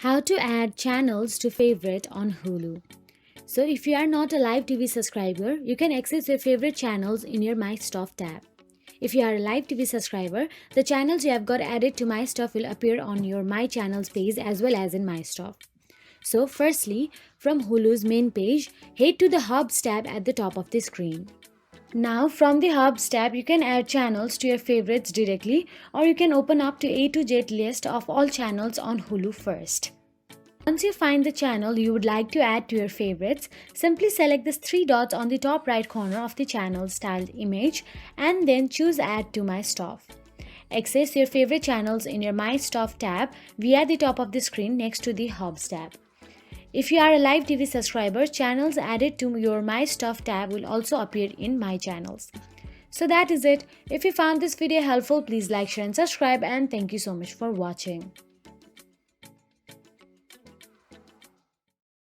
How to add channels to favorite on Hulu. So if you are not a live TV subscriber, you can access your favorite channels in your My Stuff tab. If you are a live TV subscriber, the channels you have got added to My Stuff will appear on your My Channels page as well as in My Stuff. So firstly, from Hulu's main page, head to the Hubs tab at the top of the screen. Now from the Hubs tab, you can add channels to your favorites directly, or you can open up to A to Z list of all channels on Hulu first. Once you find the channel you would like to add to your favorites, simply select the three dots on the top right corner of the channel styled image and then choose Add to My Stuff. Access your favorite channels in your My Stuff tab via the top of the screen next to the Hubs tab. If you are a live TV subscriber, channels added to your My Stuff tab will also appear in My Channels. So that is it. If you found this video helpful, please like, share and subscribe, and thank you so much for watching.